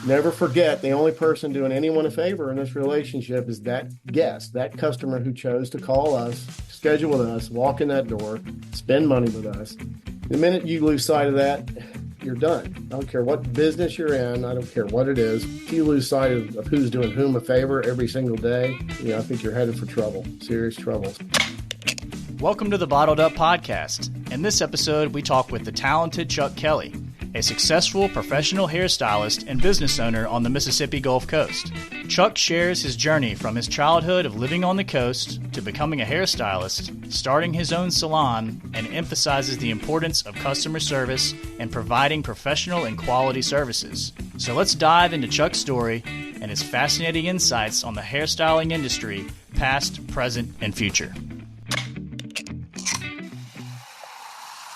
Never forget, the only person doing anyone a favor in this relationship is that guest, that customer who chose to call us, schedule with us, walk in that door, spend money with us. The minute you lose sight of that, you're done. I don't care what business you're in. I don't care what it is. If you lose sight of who's doing whom a favor every single day, I think you're headed for trouble, serious trouble. Welcome to the Bottled Up Podcast. In this episode, we talk with the talented Chuck Kelly, a successful professional hairstylist and business owner on the Mississippi Gulf Coast. Chuck shares his journey from his childhood of living on the coast to becoming a hairstylist, starting his own salon, and emphasizes the importance of customer service and providing professional and quality services. So let's dive into Chuck's story and his fascinating insights on the hairstyling industry, past, present, and future.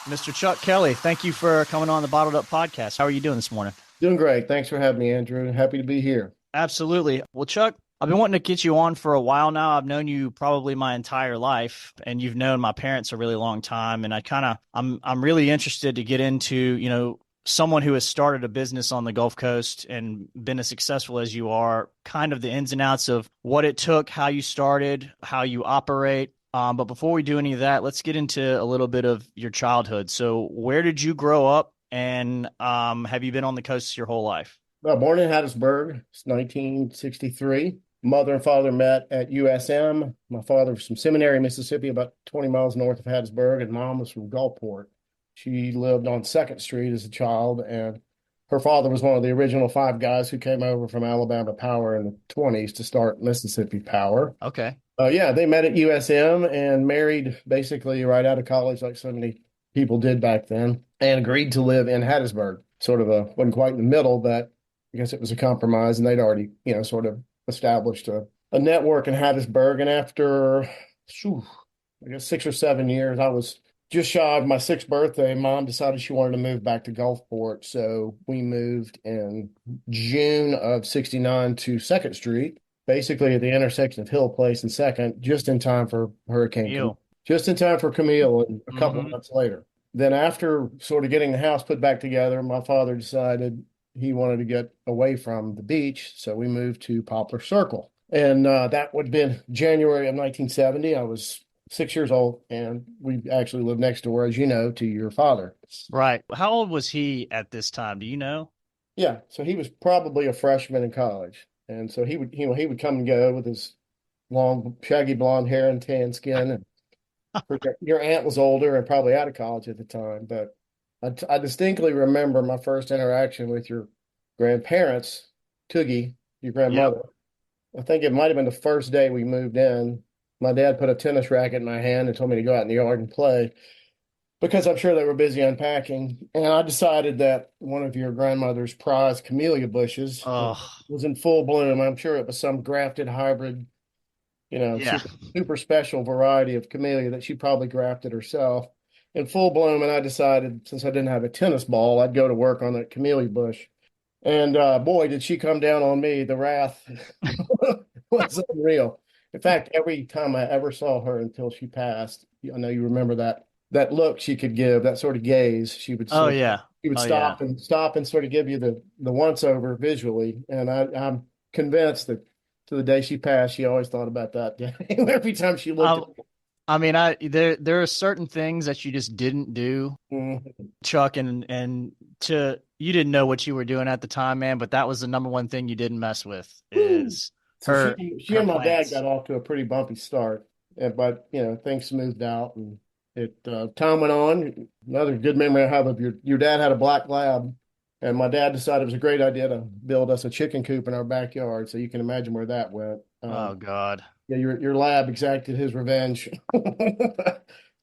Mr. Chuck Kelly, thank you for coming on the Bottled Up Podcast. How are you doing this morning? Doing great. Thanks for having me, Andrew. Happy to be here. Absolutely. Well, Chuck, I've been wanting to get you on for a while now. I've known you probably my entire life, and you've known my parents a really long time. And I'm really interested to get into, someone who has started a business on the Gulf Coast and been as successful as you are, kind of the ins and outs of what it took, how you started, how you operate. But before we do any of that, let's get into a little bit of your childhood. So where did you grow up, and have you been on the coast your whole life? Well, born in Hattiesburg, it's 1963. Mother and father met at USM. My father was from Seminary, Mississippi, about 20 miles north of Hattiesburg, and mom was from Gulfport. She lived on 2nd Street as a child, and her father was one of the original 5 guys who came over from Alabama Power in the 1920s to start Mississippi Power. Okay. They met at USM and married basically right out of college, like so many people did back then, and agreed to live in Hattiesburg. Wasn't quite in the middle, but I guess it was a compromise, and they'd already, sort of established a network in Hattiesburg. And after, I guess 6 or 7 years, I was just shy of my 6th birthday. Mom decided she wanted to move back to Gulfport, so we moved in June of '69 to 2nd Street. Basically at the intersection of Hill Place and 2nd, just in time for just in time for Camille, and a couple months later. Then after sort of getting the house put back together, my father decided he wanted to get away from the beach, so we moved to Poplar Circle. And that would have been January of 1970. I was 6 years old, and we actually lived next door, as you know, to your father. Right. How old was he at this time? Do you know? Yeah, so he was probably a freshman in college. And so he would come and go with his long, shaggy blonde hair and tan skin. And your aunt was older and probably out of college at the time. But I distinctly remember my first interaction with your grandparents, Toogie, your grandmother. Yep. I think it might have been the first day we moved in. My dad put a tennis racket in my hand and told me to go out in the yard and play, because I'm sure they were busy unpacking. And I decided that one of your grandmother's prized camellia bushes was in full bloom. I'm sure it was some grafted hybrid, super special variety of camellia that she probably grafted herself in full bloom. And I decided, since I didn't have a tennis ball, I'd go to work on that camellia bush. And boy, did she come down on me. The wrath was unreal. In fact, every time I ever saw her until she passed, I know you remember that look she could give, that sort of gaze, she would stop and sort of give you the once over visually. And I'm convinced that to the day she passed, she always thought about that every time she looked at me. There are certain things that you just didn't do, Chuck, and you didn't know what you were doing at the time, man, but that was the number one thing you didn't mess with is her. She and my dad got off to a pretty bumpy start, but things smoothed out, and time went on. Another good memory I have of your dad had a black lab, and my dad decided it was a great idea to build us a chicken coop in our backyard. So you can imagine where that went. Oh God! Yeah, your lab exacted his revenge,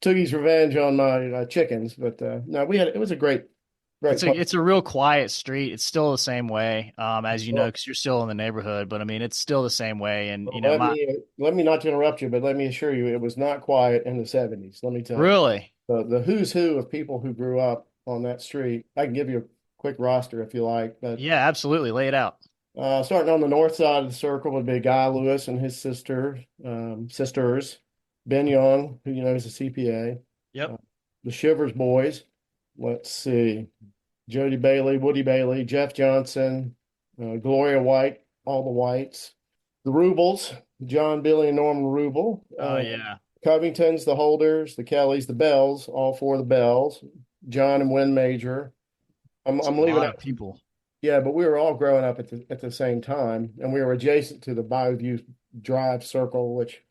Toogie's revenge on my chickens. But no, it was a great. It's a real quiet street. It's still the same way, as you know, because you're still in the neighborhood. But I mean, it's still the same way. And let me not interrupt you, but let me assure you, it was not quiet in the '70s. Let me tell you. Really? The who's who of people who grew up on that street. I can give you a quick roster if you like. But yeah, absolutely. Lay it out. Starting on the north side of the circle would be Guy Lewis and his sisters. Ben Young, who is a CPA. Yep. The Shivers boys. Let's see. Jody Bailey, Woody Bailey, Jeff Johnson, Gloria White, all the Whites, the Rubles, John, Billy, and Norman Rubel, Oh yeah, Covingtons, the Holders, the Kellys, the Bells, all four of the Bells, John and Win Major. it's a I'm leaving lot of out some, people. yeah, but we were all growing up at the same time, and we were adjacent to the Bayview Drive Circle, which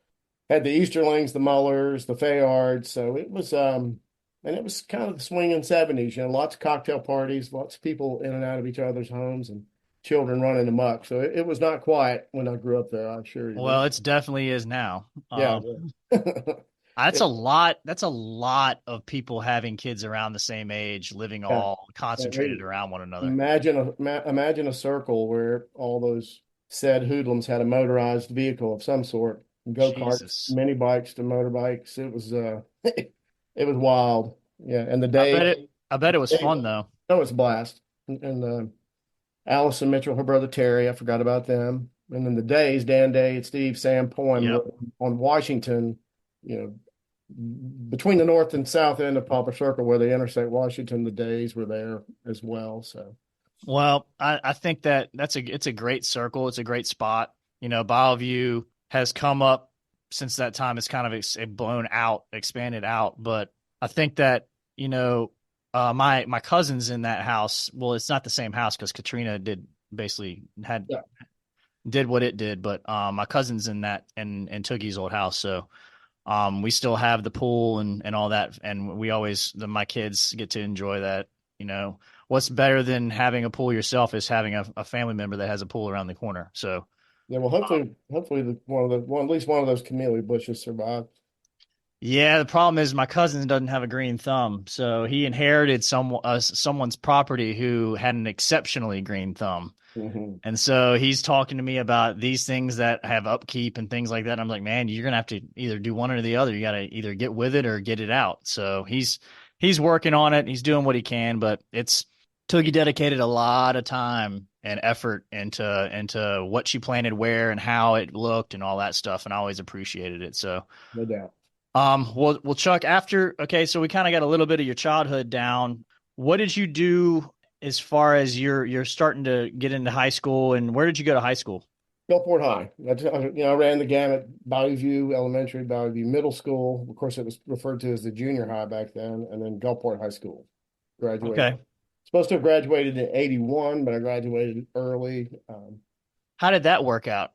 had the Easterlings, the Mullers, the Fayards. So it was and it was kind of the swinging 70s, lots of cocktail parties, lots of people in and out of each other's homes and children running amok. So it was not quiet when I grew up there, I assure you. Well, it's definitely is now. Yeah. That's a It, lot. That's a lot of people having kids around the same age, living yeah. all concentrated around one another. Imagine a circle where all those said hoodlums had a motorized vehicle of some sort, go-karts, Jesus, mini bikes to motorbikes. It was it was wild. Yeah, and the I day, bet it. I bet it was fun though. oh, it's a blast. And Allison Mitchell, her brother Terry, I forgot about them. And then the days, Dan Day, Steve, Sam Poem Yep. on Washington, you know, between the north and south end of Poplar Circle where they intersect Washington, the days were there as well. So Well, I think that it's a great circle. It's a great spot. Bellevue has come up since that time. It's kind of blown out, expanded out. But I think that my cousins in that house. Well, it's not the same house because Katrina did basically had yeah, did what it did. But my cousins in that in Tookie's old house. So we still have the pool and all that, and my kids get to enjoy that. What's better than having a pool yourself is having a family member that has a pool around the corner. So yeah. Well, hopefully at least one of those camellia bushes survived. yeah, the problem is my cousin doesn't have a green thumb, so he inherited someone's property who had an exceptionally green thumb. Hmm. And so he's talking to me about these things that have upkeep and things like that. I'm like, man, you're gonna have to either do one or the other. You got to either get with it or get it out. So he's working on it. He's doing what he can, but it's Toogie dedicated a lot of time and effort into what she planted where and how it looked and all that stuff, and I always appreciated it. So No doubt. well, Chuck, okay, so we kind of got a little bit of your childhood down. What did you do as far as you're starting to get into high school, and where did you go to high school? Gulfport High. I ran the gamut: Bayview Elementary, Bayview Middle School. Of course, it was referred to as the junior high back then, and then Gulfport High School. Graduated. Okay. Supposed to have graduated in '81, but I graduated early. How did that work out?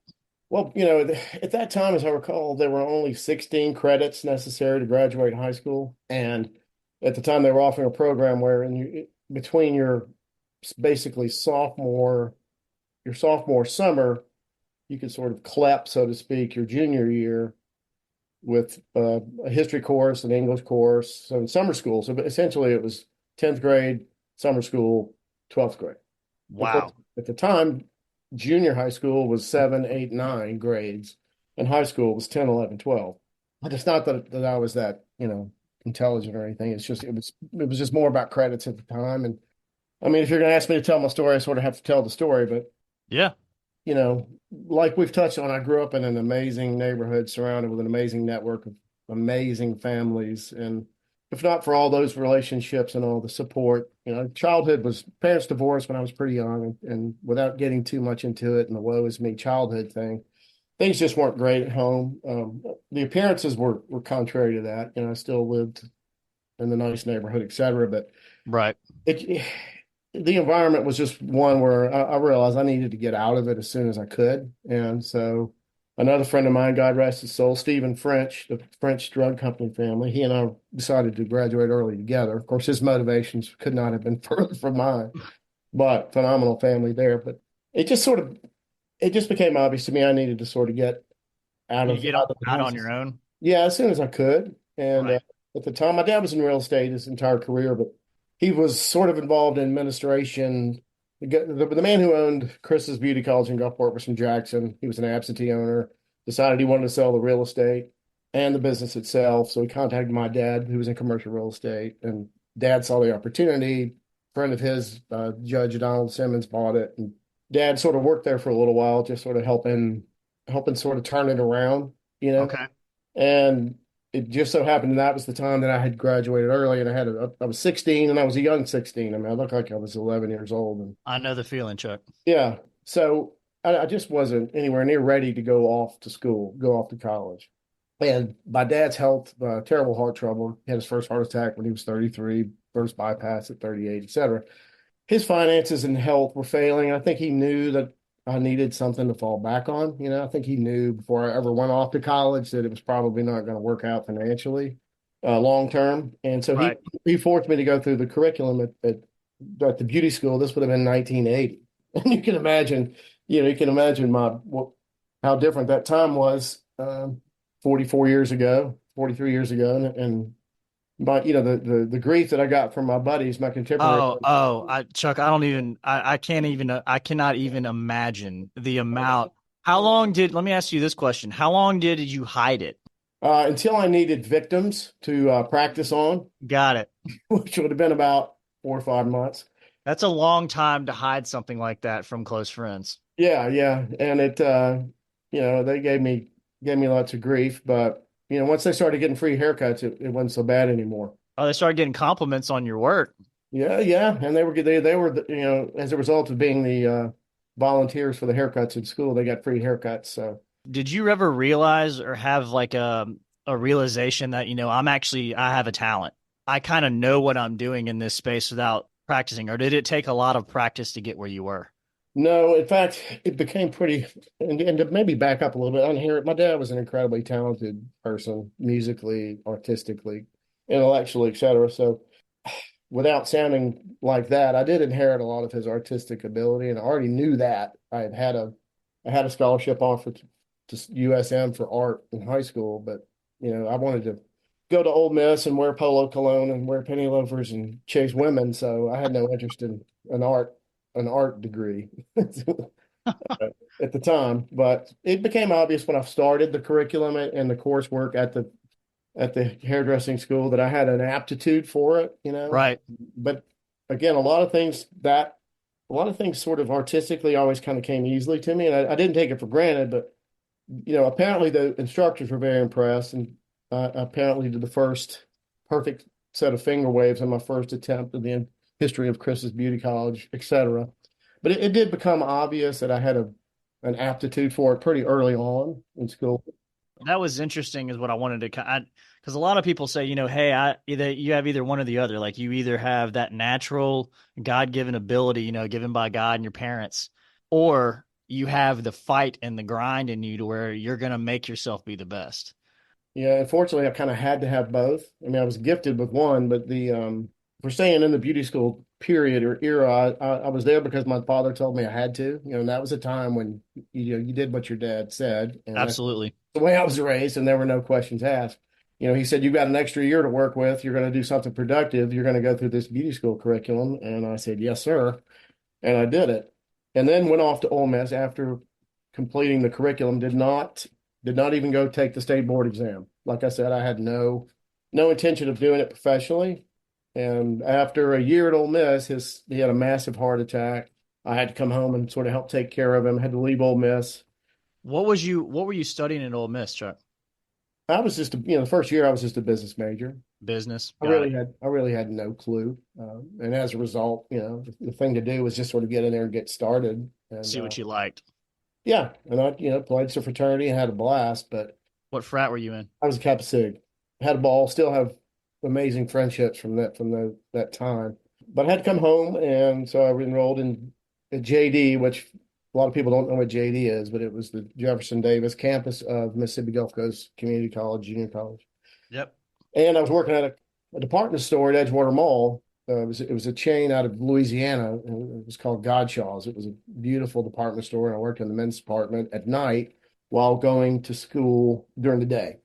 Well, at that time, as I recall, there were only 16 credits necessary to graduate high school, and at the time, they were offering a program where between your basically your sophomore summer, you could sort of clep, so to speak, your junior year with a history course, an English course, so in summer school. So essentially, it was 10th grade, summer school, 12th grade. Of course, Wow. at the time, junior high school was 7, 8, 9 grades, and high school was 10, 11, 12. But it's not that I was that, intelligent or anything. It's just it was just more about credits at the time. And I mean, if you're going to ask me to tell my story, I sort of have to tell the story. But Yeah. like we've touched on, I grew up in an amazing neighborhood surrounded with an amazing network of amazing families. And if not for all those relationships and all the support, childhood was parents divorced when I was pretty young. And without getting too much into it and the woe is me childhood thing, things just weren't great at home. The appearances were contrary to that. I still lived in the nice neighborhood, et cetera. But Right. it the environment was just one where I realized I needed to get out of it as soon as I could. And so another friend of mine, God rest his soul, Stephen French, the French drug company family, he and I decided to graduate early together. Of course, his motivations could not have been further from mine, but phenomenal family there. But it just sort of it just became obvious to me I needed to sort of get out You of get out of the out house. on your own. Yeah, as soon as I could. And Right. at the time, my dad was in real estate his entire career, but he was sort of involved in administration. The man who owned Chris's Beauty College in Gulfport was from Jackson. He was an absentee owner, decided he wanted to sell the real estate and the business itself. So he contacted my dad, who was in commercial real estate, and dad saw the opportunity. A friend of his, Judge Donald Simmons, bought it, and dad sort of worked there for a little while, just sort of helping sort of turn it around, you know. Okay. And it just so happened that was the time that I had graduated early, and I was 16, and I was a young 16. I mean, I looked like I was 11 years old, and I know the feeling, Chuck. yeah. So I just wasn't anywhere near ready to go off to school, go off to college. And my dad's health, terrible heart trouble. He had his first heart attack when he was 33, first bypass at 38, etc. His finances and health were failing. I think he knew that I needed something to fall back on. I think he knew before I ever went off to college that it was probably not going to work out financially long term. And so he Right. he forced me to go through the curriculum at the beauty school. This would have been 1980, and you can imagine how different that time was 44 years ago, 43 years ago, and my the grief that I got from my buddies, my contemporaries. Chuck, I can't even, I cannot even imagine the amount. Let me ask you this question. How long did you hide it? Until I needed victims to practice on, Got it. which would have been about 4 or 5 months. That's a long time to hide something like that from close friends. Yeah, yeah, and they gave me lots of grief, but once they started getting free haircuts, it wasn't so bad anymore. Oh, they started getting compliments on your work. Yeah, yeah, and they were as a result of being the volunteers for the haircuts in school, they got free haircuts. So Did you ever realize or have like a realization that, I have a talent. I kind of know what I'm doing in this space without practicing, or did it take a lot of practice to get where you were? no, in fact, it became pretty, and to maybe back up a little bit on here, my dad was an incredibly talented person, musically, artistically, intellectually, etc. So, without sounding like that, I did inherit a lot of his artistic ability, and I already knew that. I had a scholarship offer to USM for art in high school, but I wanted to go to Ole Miss and wear polo cologne and wear penny loafers and chase women, so I had no interest in an art degree at the time. But it became obvious when I started the curriculum and the coursework at the hairdressing school that I had an aptitude for it. Right. But again, a lot of things sort of artistically always kind of came easily to me, and I didn't take it for granted. But apparently the instructors were very impressed, and apparently did the first perfect set of finger waves in my first attempt in the history of Chris's Beauty College, etc. But it did become obvious that I had an aptitude for it pretty early on in school. That was interesting, is what I wanted to, because a lot of people say, hey, you have either one or the other. Like you either have that natural God given ability, given by God and your parents, or you have the fight and the grind in you to where you're going to make yourself be the best. Yeah, unfortunately, I kind of had to have both. I mean, I was gifted with one, but for staying in the beauty school period or era, I was there because my father told me I had to. And that was a time when you did what your dad said, and that's Absolutely. the way I was raised, and there were no questions asked. He said, "You've got an extra year to work with. You're going to do something productive. You're going to go through this beauty school curriculum." And I said, "Yes, sir," and I did it. And then went off to Ole Miss after completing the curriculum. Did not even go take the state board exam. Like I said, I had no intention of doing it professionally. And after a year at Ole Miss, he had a massive heart attack. I had to come home and sort of help take care of him. I had to leave Ole Miss. What were you studying at Ole Miss, Chuck? I was just, the first year I was just a business major. Business. I Got it. really had, I really had no clue. And as a result, the thing to do was just sort of get in there and get started. And See what you liked. yeah, and I, played some fraternity and had a blast. But What frat were you in? I was a Kappa Sig. Had a ball. Still have amazing friendships that time. But I had to come home, and so I enrolled in at JD, which a lot of people don't know what JD is, but it was the Jefferson Davis campus of Mississippi Gulf Coast Community College, Junior College. Yep. And I was working at a department store at Edgewater Mall. It was a chain out of Louisiana. And it was called Godshaw's. It was a beautiful department store, and I worked in the men's department at night while going to school during the day.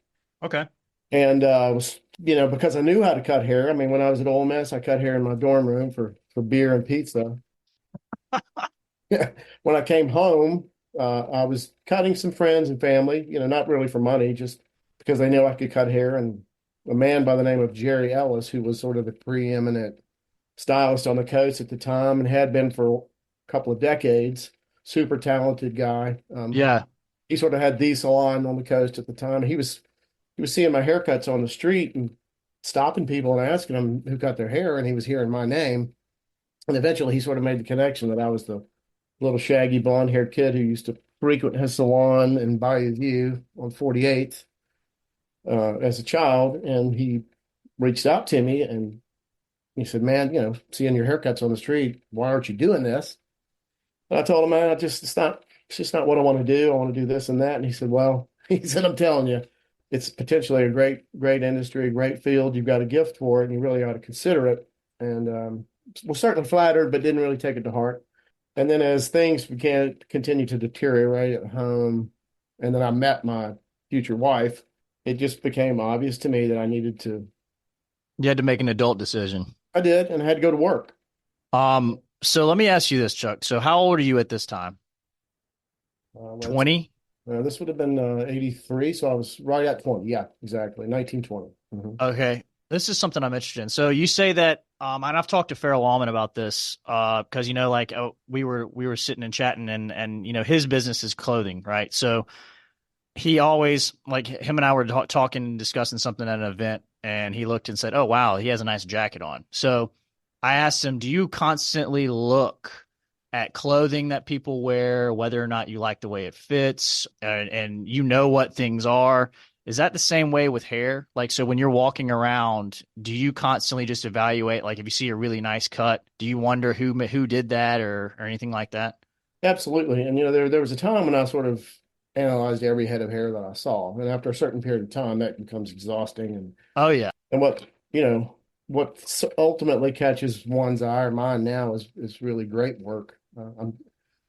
Okay. And was because I knew how to cut hair. I mean, when I was at Ole Miss, I cut hair in my dorm room for beer and pizza. When I came home, I was cutting some friends and family. Not really for money, just because they knew I could cut hair. And a man by the name of Jerry Ellis, who was sort of the preeminent stylist on the coast at the time and had been for a couple of decades, super talented guy. Yeah. He sort of had the salon on the coast at the time. He was he was seeing my haircuts on the street and stopping people and asking them who cut their hair, and he was hearing my name. And eventually he sort of made the connection that I was the little shaggy blonde haired kid who used to frequent his salon in Bayou View on 48th as a child. And he reached out to me and he said, "Man, seeing your haircuts on the street, why aren't you doing this?" And I told him, "Man, it's just not what I want to do. I want to do this and that." And he said, "Well," he said, "I'm telling you, it's potentially a great industry, a great field. You've got a gift for it, and you really ought to consider it." And was certainly flattered, but didn't really take it to heart. And then as things began to continue to deteriorate at home, and then I met my future wife, it just became obvious to me that I needed to. You had to make an adult decision. I did, and I had to go to work. So let me ask you this, Chuck. So how old are you at this time? Well, 20? this would have been 83, so I was right at 20. Yeah, exactly. 1920. Okay. This is something I'm interested in. So you say that, and I've talked to Farrell Wallman about this, because like we were sitting and chatting, and his business is clothing, right? So he always, like, him and I were talking and discussing something at an event, and he looked and said, "Oh wow, he has a nice jacket on." So I asked him, "Do you constantly look at clothing that people wear, whether or not you like the way it fits, and you know what things are?" Is that the same way with hair? Like, so when you're walking around, do you constantly just evaluate, like, if you see a really nice cut, do you wonder who did that, or anything like that? Absolutely. And there was a time when I sort of analyzed every head of hair that I saw. And after a certain period of time, that becomes exhausting. Oh yeah. And what ultimately catches one's eye or mine now is really great work.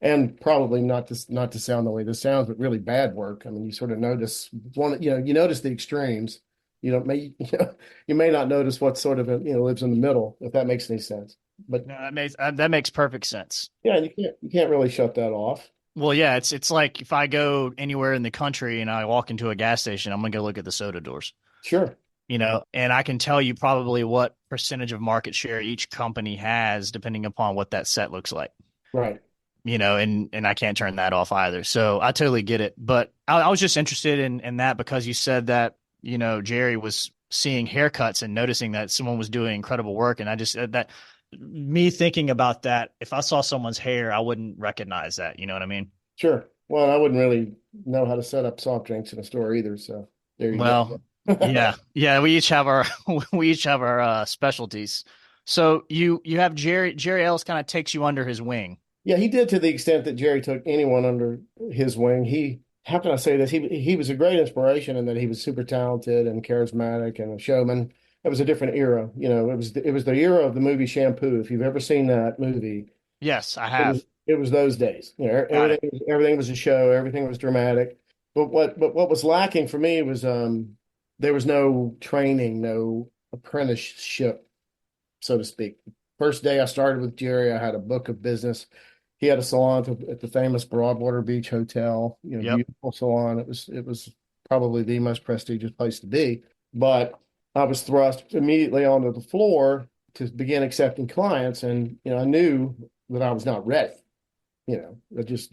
And probably not to sound the way this sounds, but really bad work. I mean, you sort of notice you notice the extremes. You may not notice what sort of lives in the middle, if that makes any sense. But No, that makes perfect sense. yeah, you can't really shut that off. Well, yeah, it's like if I go anywhere in the country and I walk into a gas station, I'm gonna go look at the soda doors. Sure. And I can tell you probably what percentage of market share each company has depending upon what that set looks like. Right. And I can't turn that off either. So I totally get it. But I was just interested in that because you said that, Jerry was seeing haircuts and noticing that someone was doing incredible work. And I just said that, me thinking about that, if I saw someone's hair, I wouldn't recognize that. You know what I mean? Sure. Well, I wouldn't really know how to set up soft drinks in a store either. So there you Well, go. yeah, yeah. We each have our specialties. So you have Jerry Ellis kind of takes you under his wing. Yeah, he did to the extent that Jerry took anyone under his wing. How can I say this? He was a great inspiration in that he was super talented and charismatic and a showman. It was a different era. It was the era of the movie Shampoo. If you've ever seen that movie, Yes, I it have. was it was those days. Got it. Everything was a show. Everything was dramatic. But what was lacking for me was there was no training, no apprenticeship, so to speak. First day I started with Jerry, I had a book of business. He had a salon at the famous Broadwater Beach Hotel, Yep. beautiful salon. It was probably the most prestigious place to be. But I was thrust immediately onto the floor to begin accepting clients, and I knew that I was not ready. Just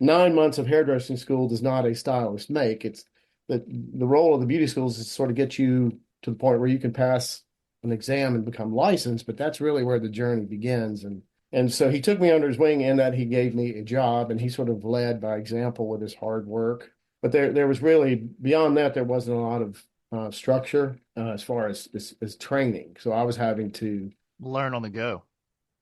9 months of hairdressing school does not a stylist make. It's the role of the beauty schools is to sort of get you to the point where you can pass an exam and become licensed, but that's really where the journey begins. And so he took me under his wing in that he gave me a job, and he sort of led by example with his hard work. But there was really beyond that, there wasn't a lot of structure as far as training. So I was having to. Learn on the go.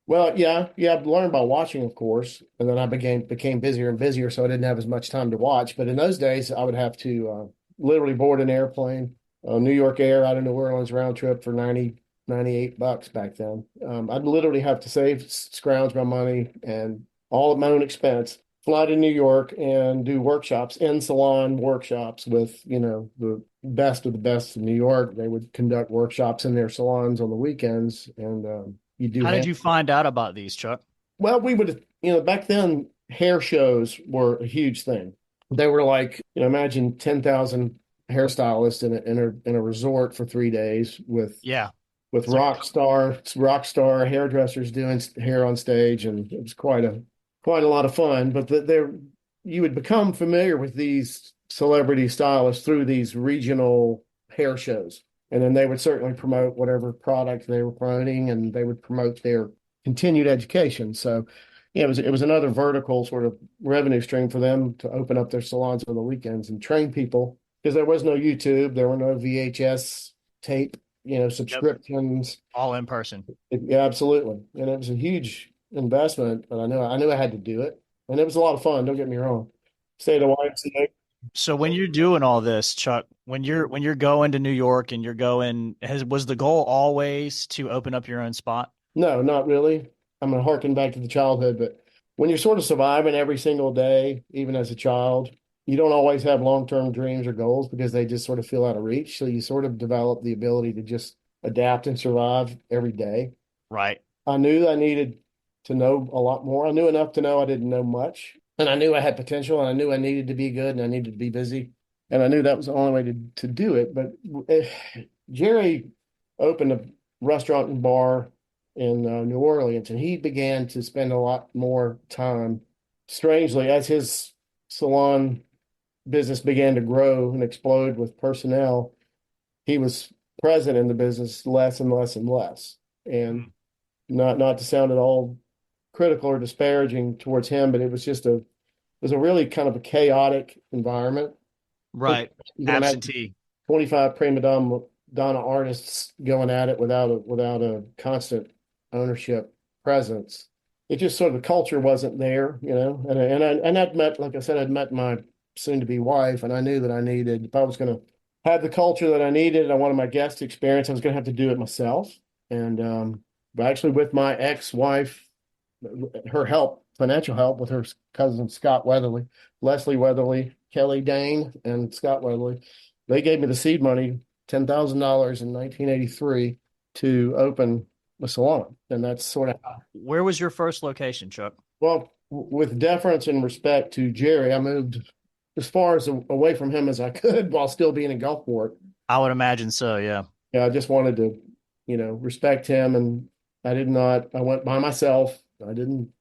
Well, yeah, I've learned by watching, of course, and then I became busier and busier, so I didn't have as much time to watch. But in those days, I would have to literally board an airplane, New York Air out of New Orleans round trip for 98 bucks back then. I'd literally have to scrounge my money and all at my own expense, fly to New York and do workshops, in salon workshops with, the best of the best of New York. They would conduct workshops in their salons on the weekends, and you do How did have. you find out about these, Chuck? Well, we would, back then, hair shows were a huge thing. They were like, imagine 10,000 hairstylists in a resort for 3 days Yeah. with So rock star hairdressers doing hair on stage, and it was quite a lot of fun. But you would become familiar with these celebrity stylists through these regional hair shows. And then they would certainly promote whatever product they were promoting, and they would promote their continued education. So, yeah, it was another vertical sort of revenue stream for them to open up their salons on the weekends and train people because there was no YouTube, there were no VHS tape, Yep. subscriptions. All in person. Yeah, absolutely. And it was a huge investment, but I knew I had to do it. And it was a lot of fun, don't get me wrong. Stayed at the YMCA. So when you're doing all this, Chuck, when you're going to New York and you're going, was the goal always to open up your own spot? No, not really. I'm gonna harken back to the childhood, but when you're sort of surviving every single day, even as a child, you don't always have long-term dreams or goals because they just sort of feel out of reach. So you sort of develop the ability to just adapt and survive every day. Right. I knew I needed to know a lot more. I knew enough to know I didn't know much. And I knew I had potential and I knew I needed to be good and I needed to be busy. And I knew that was the only way to do it. But Jerry opened a restaurant and bar in New Orleans and he began to spend a lot more time, strangely, as his salon business began to grow and explode with personnel. He was present in the business less and less and less. And not to sound at all critical or disparaging towards him, but it was a really kind of a chaotic environment. Right. You can imagine Absentee. 25 prima donna artists going at it without a constant ownership presence. It just sort of the culture wasn't there, and I'd met, like I said, I'd met my soon to be wife, and I knew that I needed, if I was going to have the culture that I needed, and I wanted my guest experience, I was going to have to do it myself. And but actually, with my ex-wife, her help, financial help with her cousin Scott Weatherly, Leslie Weatherly, Kelly Dane, and Scott Weatherly, they gave me the seed money, $10,000 in 1983 to open a salon. And that's sort of, Where was your first location, Chuck? well, with deference and respect to Jerry, I moved as far as away from him as I could while still being in Gulfport. I would imagine so, yeah. Yeah, I just wanted to, respect him, and I went by myself. I didn't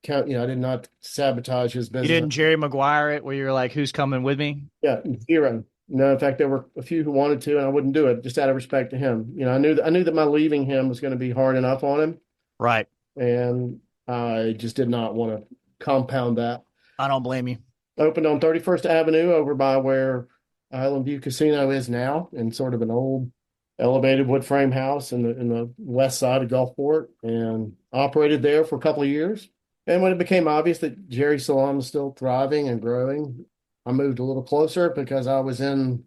I did not sabotage his You business. didn't Jerry Maguire it where you're like, who's coming with me? Yeah, zero. No, in fact, there were a few who wanted to, and I wouldn't do it just out of respect to him. I knew that my leaving him was going to be hard enough on him, Right. and I just did not want to compound that. I don't blame you. Opened on 31st Avenue over by where Island View Casino is now, in sort of an old elevated wood frame house in the west side of Gulfport, and operated there for a couple of years. And when it became obvious that Jerry's Salon was still thriving and growing, I moved a little closer because I was in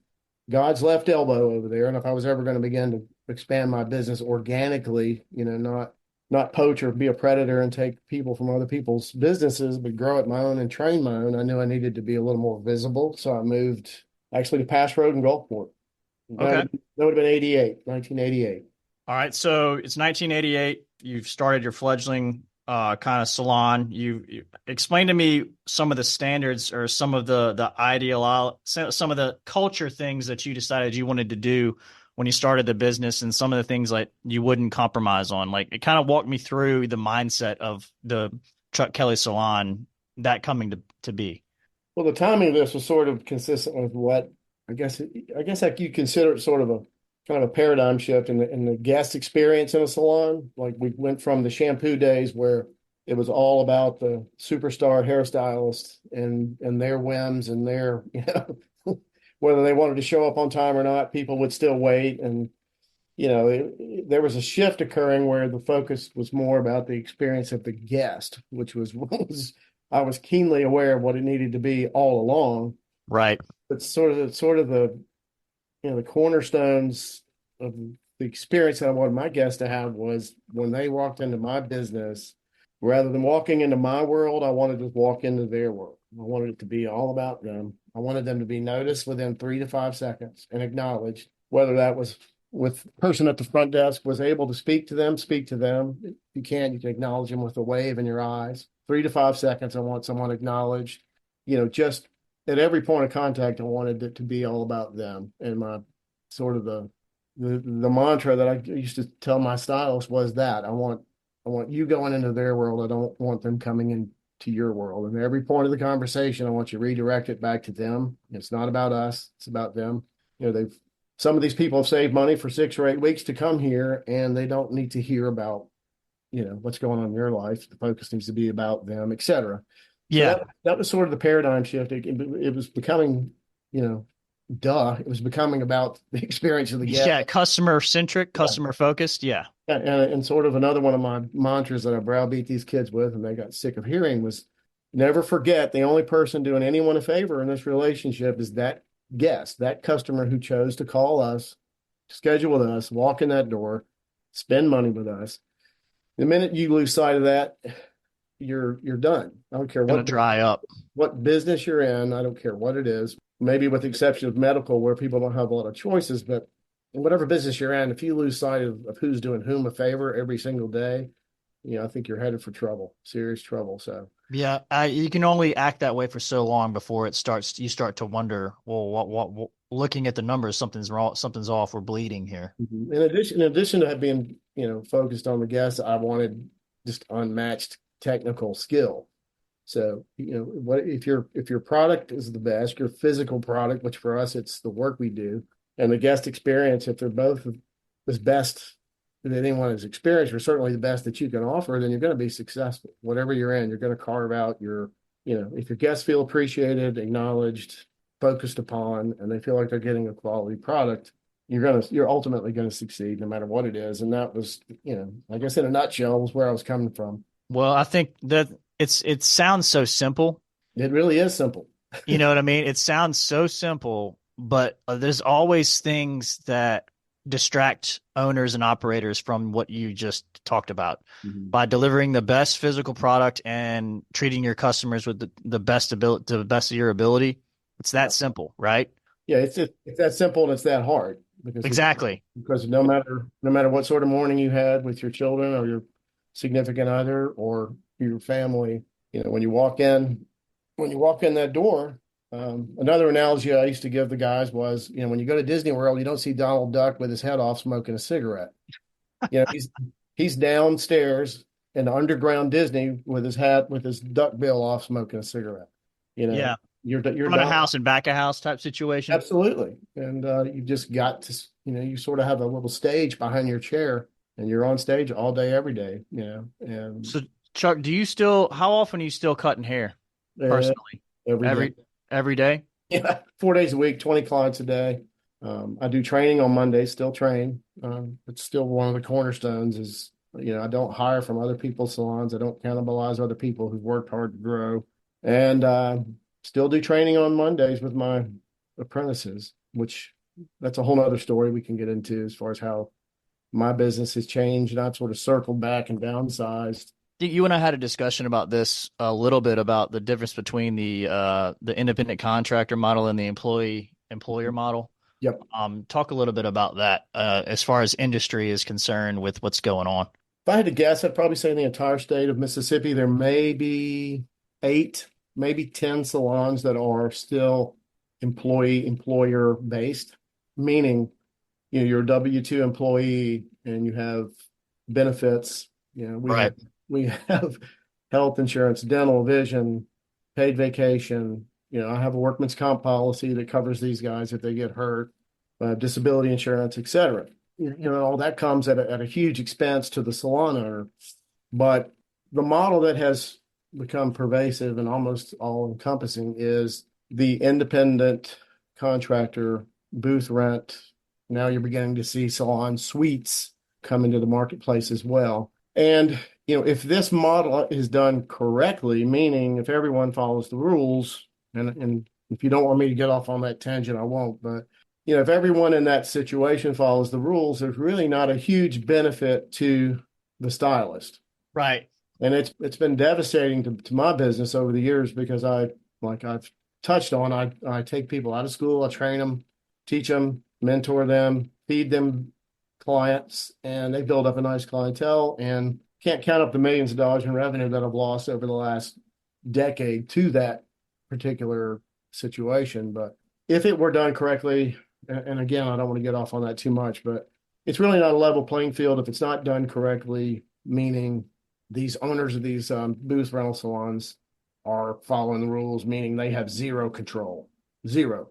God's left elbow over there. And if I was ever going to begin to expand my business organically, not poach or be a predator and take people from other people's businesses, but grow it my own and train my own, I knew I needed to be a little more visible. So I moved actually to Pass Road in Gulfport. Okay. That would have been 1988. All right. So it's 1988. You've started your fledgling kind of salon. You explain to me some of the standards or some of the ideal, some of the culture things that you decided you wanted to do when you started the business, and some of the things like you wouldn't compromise on. Like, it kind of walked me through the mindset of the Chuck Kelly Salon, that coming to be. Well, the timing of this was sort of consistent with what I guess like you consider it sort of a kind of a paradigm shift in the guest experience in a salon. Like, we went from the shampoo days where it was all about the superstar hairstylist and their whims and their, whether they wanted to show up on time or not, people would still wait. And, there was a shift occurring where the focus was more about the experience of the guest, which was I was keenly aware of what it needed to be all along. Right. But sort of the cornerstones of the experience that I wanted my guests to have was when they walked into my business, rather than walking into my world, I wanted to walk into their world. I wanted it to be all about them. I wanted them to be noticed within 3 to 5 seconds and acknowledged, whether that was with the person at the front desk was able to speak to them, speak to them. If you can't, you can acknowledge them with a wave in your eyes. 3 to 5 seconds, I want someone acknowledged. Just at every point of contact, I wanted it to be all about them. And my sort of the mantra that I used to tell my stylists was that I want you going into their world. I don't want them coming into your world. And every point of the conversation, I want you to redirect it back to them. It's not about us. It's about them. They've some of these people have saved money for 6 or 8 weeks to come here, and they don't need to hear about, what's going on in your life. The focus needs to be about them, et cetera. So Yeah. that was sort of the paradigm shift. It was becoming, it was becoming about the experience of the guest. Yeah. Customer centric, customer focused. Yeah. And sort of another one of my mantras that I browbeat these kids with, and they got sick of hearing, was never forget the only person doing anyone a favor in this relationship is that guest, that customer who chose to call us, schedule with us, walk in that door, spend money with us. The minute you lose sight of that, you're done. I don't care Gonna dry up. what business you're in. I don't care what it is. Maybe with the exception of medical, where people don't have a lot of choices, but in whatever business you're in, if you lose sight of who's doing whom a favor every single day, I think you're headed for trouble, serious trouble. So Yeah, you can only act that way for so long before it starts. You start to wonder, well, what? Looking at the numbers, something's wrong. Something's off. We're bleeding here. in addition to being, focused on the guests, I wanted just unmatched technical skill. So, what if your product is the best, your physical product, which for us it's the work we do, and the guest experience, if they're both as best that anyone has experienced, or certainly the best that you can offer, then you're going to be successful. Whatever you're in, you're going to carve out if your guests feel appreciated, acknowledged, focused upon, and they feel like they're getting a quality product, you're ultimately going to succeed no matter what it is. And that was, I guess in a nutshell was where I was coming from. Well, I think that it sounds so simple. It really is simple. You know what I mean? It sounds so simple, but there's always things that distract owners and operators from what you just talked about. Mhm. By delivering the best physical product and treating your customers with the best ability to the best of your ability, it's that simple, right? Yeah, it's that simple and it's that hard Exactly. because no matter what sort of morning you had with your children or your significant other or your family, when you walk in that door, another analogy I used to give the guys was, when you go to Disney World, you don't see Donald Duck with his head off smoking a cigarette. He's downstairs in the underground Disney with his duck bill off smoking a cigarette. You know, Yeah. you're Front of Donald. house and back of house type situation. Absolutely. And you just got to, you sort of have a little stage behind your chair and you're on stage all day, every day, and So, Chuck, how often are you still cutting hair uh, personally? every day. Every day? Yeah. 4 days a week, 20 clients a day. I do training on Mondays, still train. It's still one of the cornerstones is, I don't hire from other people's salons. I don't cannibalize other people who've worked hard to grow. And still do training on Mondays with my apprentices, which that's a whole nother story we can get into as far as how my business has changed. And I've sort of circled back and downsized. You and I had a discussion about this a little bit about the difference between the independent contractor model and the employer model. Yep. Talk a little bit about that as far as industry is concerned with what's going on. If I had to guess, I'd probably say in the entire state of Mississippi, there may be 8, maybe 10 salons that are still employer based, meaning, you're a W-2 employee and you have benefits. We Right. have health insurance, dental, vision, paid vacation. I have a workman's comp policy that covers these guys if they get hurt, disability insurance, et cetera. All that comes at a huge expense to the salon owner. But the model that has become pervasive and almost all encompassing is the independent contractor booth rent. Now you're beginning to see salon suites come into the marketplace as well. And, if this model is done correctly, meaning if everyone follows the rules, and if you don't want me to get off on that tangent, I won't, but if everyone in that situation follows the rules, there's really not a huge benefit to the stylist. Right. And it's been devastating to my business over the years because like I've touched on, I take people out of school, I train them, teach them, mentor them, feed them clients, and they build up a nice clientele and can't count up the millions of dollars in revenue that I've lost over the last decade to that particular situation. But if it were done correctly, and again, I don't want to get off on that too much, but it's really not a level playing field if it's not done correctly, meaning these owners of these booth rental salons are following the rules, meaning they have zero control, zero.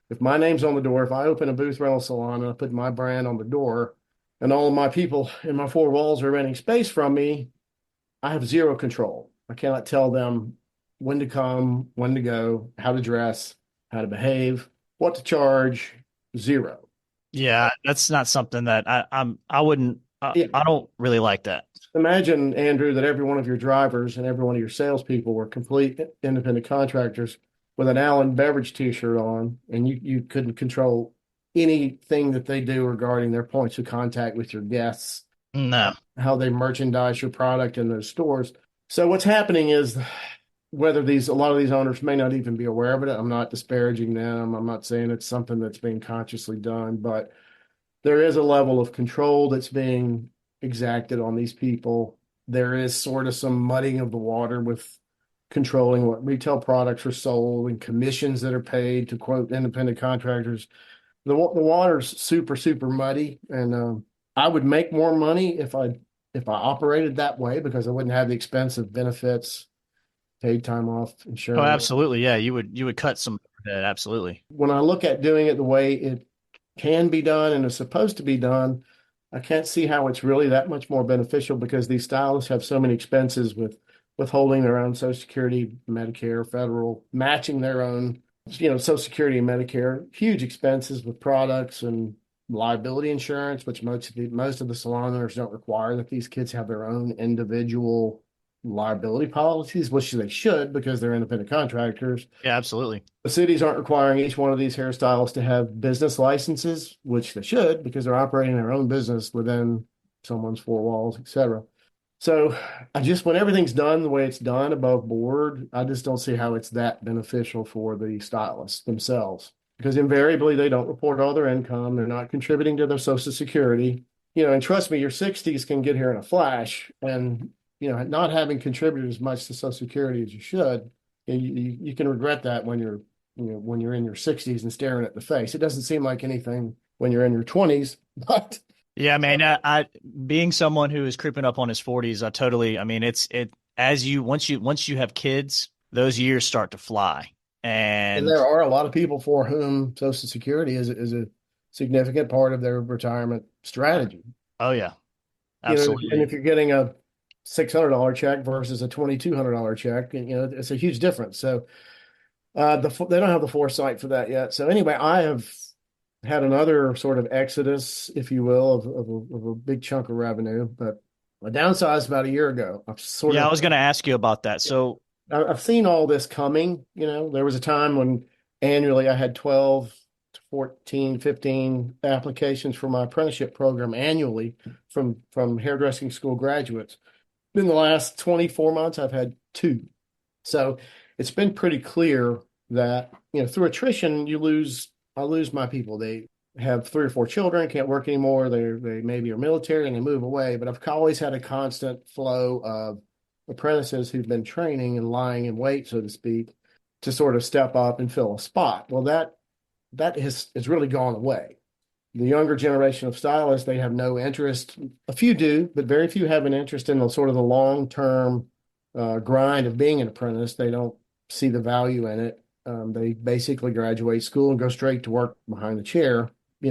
If my name's on the door, if I open a booth rental salon and I put my brand on the door and all of my people in my four walls are renting space from me, I have zero control. I cannot tell them when to come, when to go, how to dress, how to behave, what to charge. Zero. Yeah, that's not something that I wouldn't Yeah. I don't really like that. Imagine, Andrew, that every one of your drivers and every one of your salespeople were complete independent contractors with an Allen Beverage t-shirt on, and you couldn't control anything that they do regarding their points of contact with your guests, No. how they merchandise your product in those stores. So what's happening is whether a lot of these owners may not even be aware of it. I'm not disparaging them. I'm not saying it's something that's being consciously done, but there is a level of control that's being exacted on these people. There is sort of some muddying of the water with controlling what retail products are sold and commissions that are paid to quote independent contractors. The water's super, super muddy, and I would make more money if I operated that way because I wouldn't have the expense of benefits, paid time off, Oh, insurance. absolutely. Yeah, you would cut some overhead, absolutely. When I look at doing it the way it can be done and is supposed to be done, I can't see how it's really that much more beneficial because these stylists have so many expenses with withholding their own Social Security, Medicare, federal, matching their own, Social Security and Medicare, huge expenses with products and liability insurance, which most of the salon owners don't require that these kids have their own individual liability policies, which they should because they're independent contractors. Yeah, absolutely. The cities aren't requiring each one of these hairstylists to have business licenses, which they should because they're operating their own business within someone's four walls, etc. So when everything's done the way it's done above board, I just don't see how it's that beneficial for the stylists themselves because invariably they don't report all their income. They're not contributing to their Social Security. And trust me, your 60s can get here in a flash. And, not having contributed as much to Social Security as you should, you can regret that when you're in your 60s and staring at the face. It doesn't seem like anything when you're in your 20s, but Yeah, man. I being someone who is creeping up on his 40s, I totally. I mean, it as you once you have kids, those years start to fly. and And there are a lot of people for whom Social Security is a significant part of their retirement strategy. oh yeah, And absolutely. if you're getting a $600 check versus a $2,200 check, it's a huge difference. So they don't have the foresight for that yet. So anyway, I have had another sort of exodus, if you will, of a big chunk of revenue. But I downsized about a year ago. Yeah, I was going to ask you about that. So I've seen all this coming. There was a time when annually I had 12 to 14, 15 applications for my apprenticeship program annually from hairdressing school graduates. In the last 24 months, I've had two. So it's been pretty clear that, through attrition, I lose my people. They have three or four children, can't work anymore. They maybe are military and they move away. But I've always had a constant flow of apprentices who've been training and lying in wait, so to speak, to sort of step up and fill a spot. Well, that has really gone away. The younger generation of stylists, they have no interest. A few do, but very few have an interest in the sort of the long-term grind of being an apprentice. They don't see the value in it. They basically graduate school and go straight to work behind the chair. I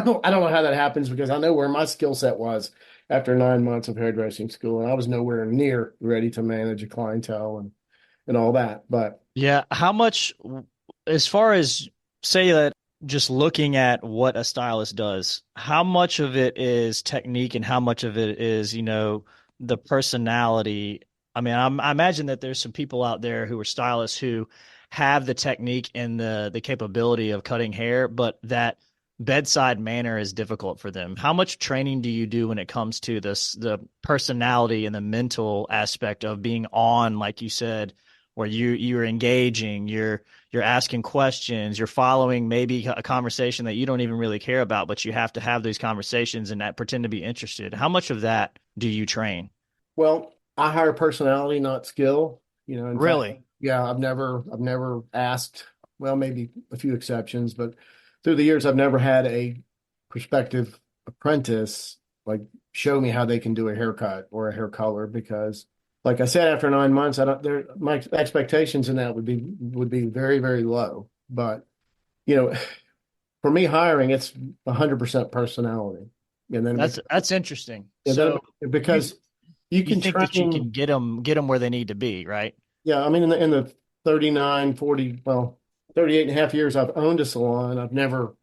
don't know how that happens because I know where my skill set was after 9 months of hairdressing school, and I was nowhere near ready to manage a clientele and all that. But yeah, how much, as far as say that just looking at what a stylist does, how much of it is technique and how much of it is, the personality? I mean, I imagine that there's some people out there who are stylists who have the technique and the capability of cutting hair, but that bedside manner is difficult for them. How much training do you do when it comes to the personality and the mental aspect of being on, like you said, where you're engaging, you're asking questions, you're following maybe a conversation that you don't even really care about, but you have to have these conversations and that pretend to be interested. How much of that do you train? well, I hire personality, not skill. In fact, Really? yeah, I've never asked. Well, maybe a few exceptions, but through the years, I've never had a prospective apprentice like show me how they can do a haircut or a hair color because, like I said, after 9 months, I don't. My expectations in that would be very, very low. But you know, for me hiring, it's 100% personality. And then, That's interesting. and then So you because you you can think that you train, can get them where they need to be, right? yeah, I mean, in the 39, 40, well, 38 and a half years I've owned a salon, I've never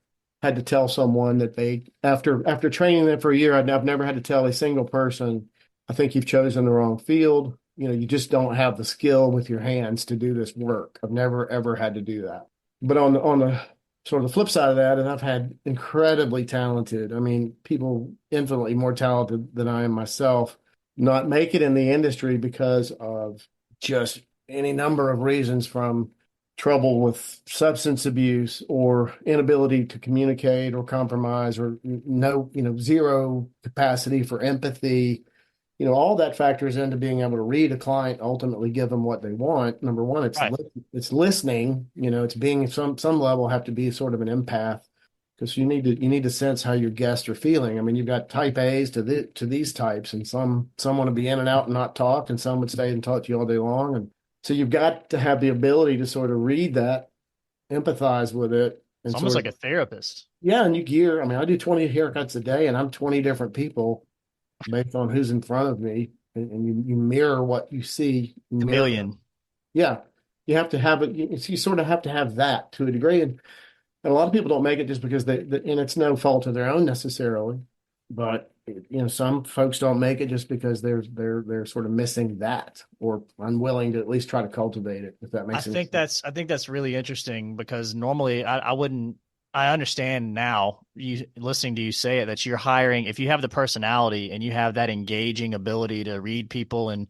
had to tell someone that after training them for a year, I've never had to tell a single person, I think you've chosen the wrong field. You just don't have the skill with your hands to do this work. I've never, ever had to do that. But on the sort of the flip side of that, and I've had incredibly talented, I mean, people infinitely more talented than I am myself, not make it in the industry because of just any number of reasons, from trouble with substance abuse or inability to communicate or compromise or no, zero capacity for empathy. All that factors into being able to read a client, ultimately give them what they want. Number one, Right. it's listening. It's being some level have to be sort of an empath, because you need to sense how your guests are feeling. I mean, you've got type A's to these types, and some want to be in and out and not talk, and some would stay and talk to you all day long. And so you've got to have the ability to sort of read that, empathize with it, It's and almost sort of, like a therapist. yeah. And you gear. I mean, I do 20 haircuts a day, and I'm 20 different people based on who's in front of me, and you mirror what you see, mirror. Chameleon. Yeah, you have to have it. You sort of have to have that to a degree, and a lot of people don't make it just because and it's no fault of their own necessarily, but some folks don't make it just because they're sort of missing that, or unwilling to at least try to cultivate it, if that I makes any think sense. that's really interesting because normally I wouldn't. I understand now, you listening to you say it, that you're hiring, if you have the personality and you have that engaging ability to read people and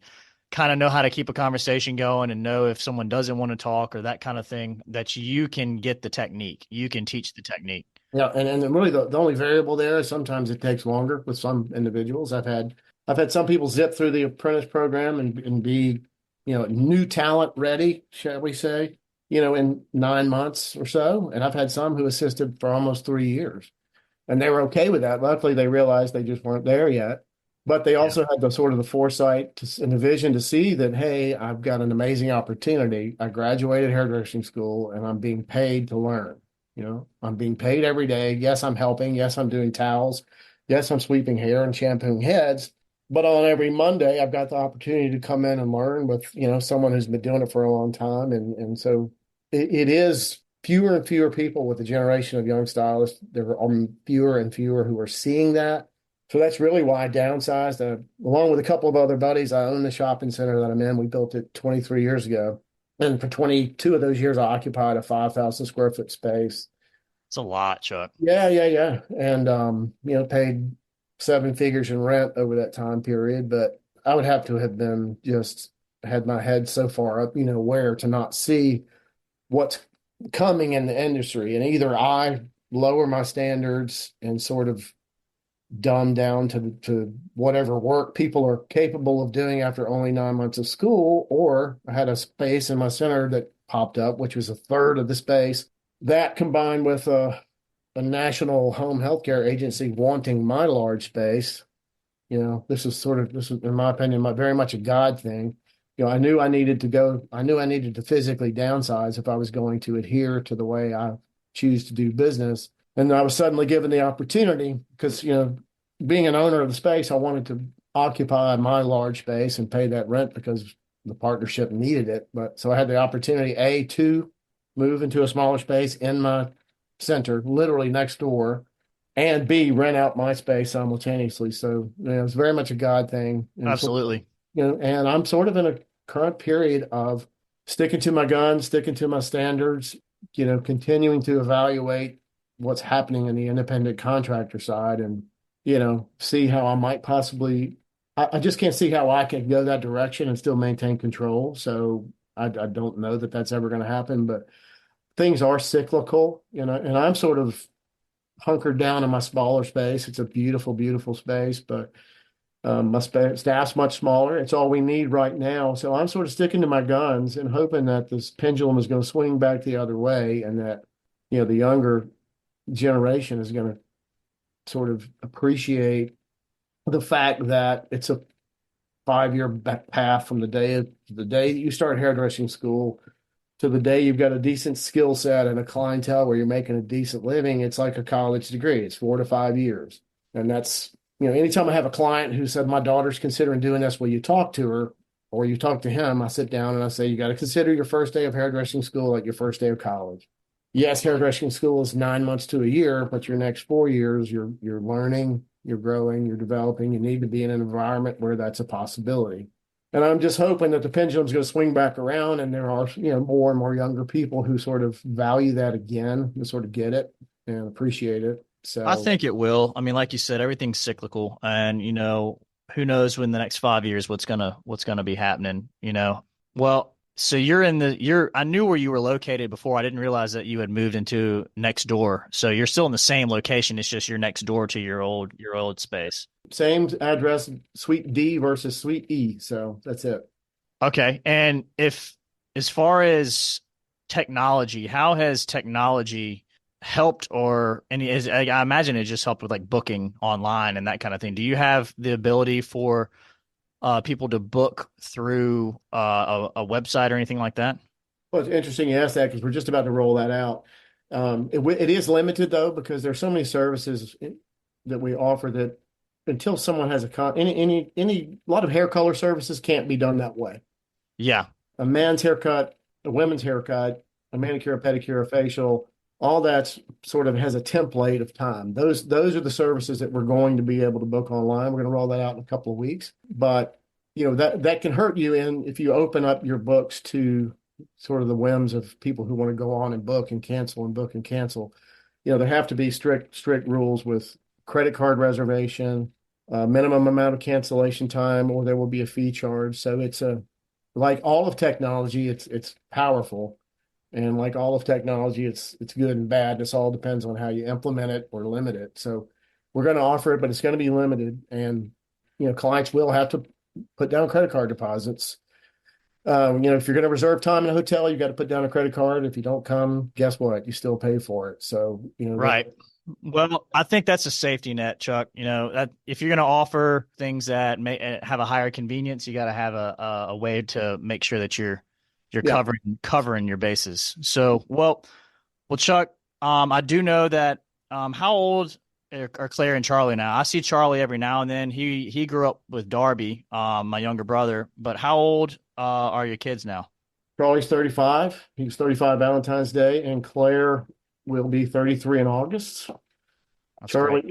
kind of know how to keep a conversation going and know if someone doesn't want to talk or that kind of thing, that you can get the technique. You can teach the technique. Yeah, and then really the only variable there is sometimes it takes longer with some individuals. I've had some people zip through the apprentice program and be, new talent ready, shall we say, in 9 months or so. And I've had some who assisted for almost 3 years, and they were okay with that. Luckily, they realized they just weren't there yet. But they Yeah. also had the sort of the foresight and the vision to see that, hey, I've got an amazing opportunity. I graduated hairdressing school and I'm being paid to learn. I'm being paid every day. Yes, I'm helping. Yes, I'm doing towels. Yes, I'm sweeping hair and shampooing heads. But on every Monday, I've got the opportunity to come in and learn with, someone who's been doing it for a long time. And so it is fewer and fewer people with the generation of young stylists. There are fewer and fewer who are seeing that. So that's really why I downsized. Along with a couple of other buddies, I own the shopping center that I'm in. We built it 23 years ago. And for 22 of those years, I occupied a 5,000 square foot space. It's a lot, Chuck. Yeah, yeah, yeah. And, paid seven figures in rent over that time period. But I would have to have been just had my head so far up, where to not see what's coming in the industry. And either I lower my standards and sort of dumb down to whatever work people are capable of doing after only 9 months of school, or I had a space in my center that popped up, which was a third of the space. That combined with a national home healthcare agency wanting my large space, this is, in my opinion, very much a God thing. I knew I needed to physically downsize if I was going to adhere to the way I choose to do business. And I was suddenly given the opportunity because, being an owner of the space, I wanted to occupy my large space and pay that rent because the partnership needed it. But so I had the opportunity, A, to move into a smaller space in my center, literally next door, and B, rent out my space simultaneously. So, it's very much a God thing. And Absolutely. and I'm sort of in a current period of sticking to my guns, sticking to my standards, continuing to evaluate what's happening in the independent contractor side, and, see how I might possibly, I just can't see how I can go that direction and still maintain control. So I don't know that that's ever going to happen, but things are cyclical, and I'm sort of hunkered down in my smaller space. It's a beautiful, beautiful space, but my staff's much smaller. It's all we need right now. So I'm sort of sticking to my guns and hoping that this pendulum is going to swing back the other way, and that, the younger generation is going to sort of appreciate the fact that it's a 5 year path from the day that you start hairdressing school to the day you've got a decent skill set and a clientele where you're making a decent living, it's like a college degree. It's 4 to 5 years. And that's, anytime I have a client who said, my daughter's considering doing this, will you talk to her or you talk to him? I sit down and I say, you got to consider your first day of hairdressing school like your first day of college. Yes, hairdressing school is 9 months to a year, but your next 4 years, you're learning, you're growing, you're developing. You need to be in an environment where that's a possibility. And I'm just hoping that the pendulum's going to swing back around, and there are, more and more younger people who sort of value that again, and sort of get it and appreciate it. I So, think it will. I mean, like you said, everything's cyclical, and who knows when the next 5 years what's gonna be happening. Well, so I knew where you were located before. I didn't realize that you had moved into next door. So you're still in the same location. It's just you're next door to your old space. same address, Suite D versus Suite E. So that's it. Okay. And if, as far as technology, how has technology helped, or any, I imagine it just helped with like booking online and that kind of thing. Do you have the ability for people to book through a website or anything like that? Well, it's interesting you asked that because we're just about to roll that out. It is limited though because there's so many services that we offer that until someone has a lot of hair color services can't be done that way. Yeah. A man's haircut, a women's haircut, a manicure, a pedicure, a facial, all that sort of has a template of time. Those are the services that we're going to be able to book online. We're going to roll that out in a couple of weeks. But that can hurt you if you open up your books to sort of the whims of people who want to go on and book and cancel and book and cancel. There have to be strict rules with credit card reservation, minimum amount of cancellation time, or there will be a fee charge. So it's like all of technology, it's powerful, and like all of technology, it's good and bad. This all depends on how you implement it or limit it. So we're going to offer it, but it's going to be limited, and clients will have to put down credit card deposits. If you're going to reserve time in a hotel, you got to put down a credit card. If you don't come, guess what? You still pay for it. So Right. Well, I think that's a safety net, Chuck. That if you're going to offer things that may have a higher convenience, you got to have a way to make sure that you're yeah. covering your bases. So, well, Chuck, I do know that. How old are Claire and Charlie now? I see Charlie every now and then. He grew up with Darby, my younger brother. But how old are your kids now? Charlie's 35. He was 35 Valentine's Day, and Claire will be 33 in August. That's great.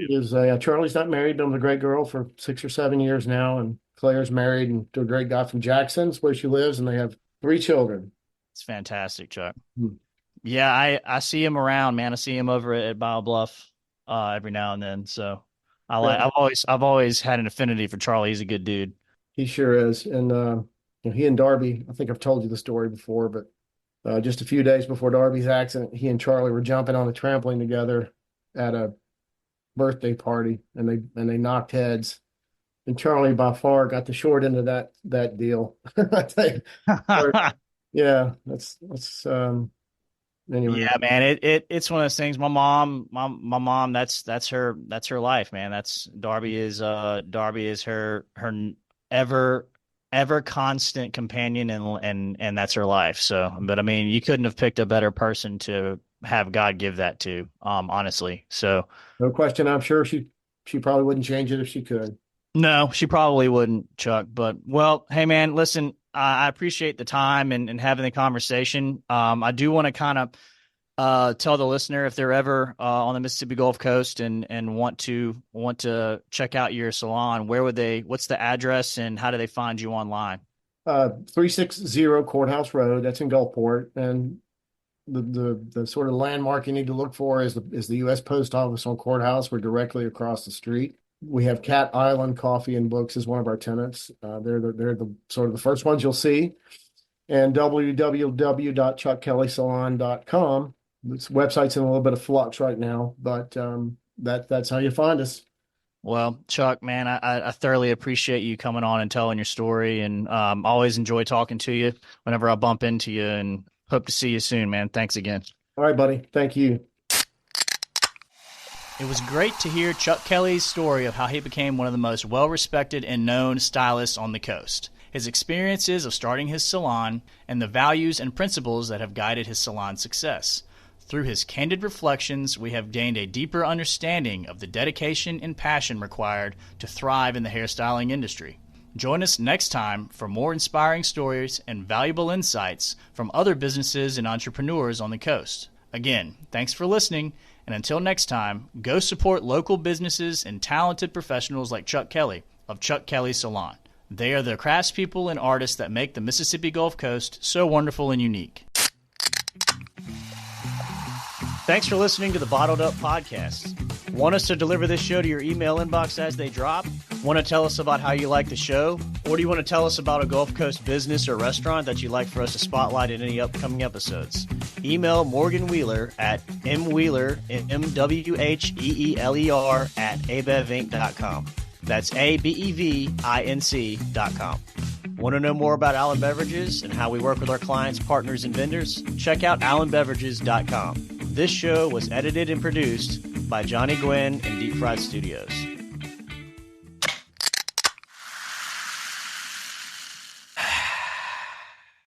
Charlie's not married, been with a great girl for 6 or 7 years now, and Claire's married and to a great guy from Jackson's where she lives, and they have 3 children. It's fantastic, Chuck. Hmm. Yeah, I see him around, man. I see him over at Bio Bluff every now and then. So Yeah, I've always had an affinity for Charlie. He's a good dude. he sure is. And he and Darby, I think I've told you the story before, but just a few days before Darby's accident, he and Charlie were jumping on a trampoline together at a birthday party, and they knocked heads. And Charlie by far got the short end of that deal. I tell you. Yeah, that's anyway. Yeah, man. It's one of those things. My mom. That's her life, man. Darby is her ever constant companion, and that's her life. So, but I mean, you couldn't have picked a better person to have God give that to, honestly. So, No question. I'm sure she probably wouldn't change it if she could. no, she probably wouldn't, Chuck. But well, hey, man, listen, I appreciate the time and having the conversation. I do want to kind of tell the listener, if they're ever on the Mississippi Gulf Coast and want to check out your salon, what's the address and how do they find you online? 360 Courthouse Road. That's in Gulfport, and the sort of landmark you need to look for is the U.S. Post Office on Courthouse. We're directly across the street. We have Cat Island Coffee and Books as one of our tenants. They're the sort of the first ones you'll see. And www.chuckkelleysalon.com. This website's in a little bit of flux right now, but that's how you find us. Well, Chuck, man, I thoroughly appreciate you coming on and telling your story, and always enjoy talking to you whenever I bump into you, and hope to see you soon, man. Thanks again. All right, buddy. Thank you. It was great to hear Chuck Kelly's story of how he became one of the most well-respected and known stylists on the coast. his experiences of starting his salon, and the values and principles that have guided his salon's success. Through his candid reflections, we have gained a deeper understanding of the dedication and passion required to thrive in the hairstyling industry. Join us next time for more inspiring stories and valuable insights from other businesses and entrepreneurs on the coast. Again, thanks for listening, and until next time, go support local businesses and talented professionals like Chuck Kelly of Chuck Kelly Salon. They are the craftspeople and artists that make the Mississippi Gulf Coast so wonderful and unique. Thanks for listening to the Bottled Up Podcast. Want us to deliver this show to your email inbox as they drop? Want to tell us about how you like the show? Or do you want to tell us about a Gulf Coast business or restaurant that you'd like for us to spotlight in any upcoming episodes? Email Morgan Wheeler at mwheeler, MWHEELER at abevinc.com. That's ABEVINC.com. Want to know more about Allen Beverages and how we work with our clients, partners, and vendors? Check out allenbeverages.com. This show was edited and produced by Johnny Gwynn and Deep Fried Studios.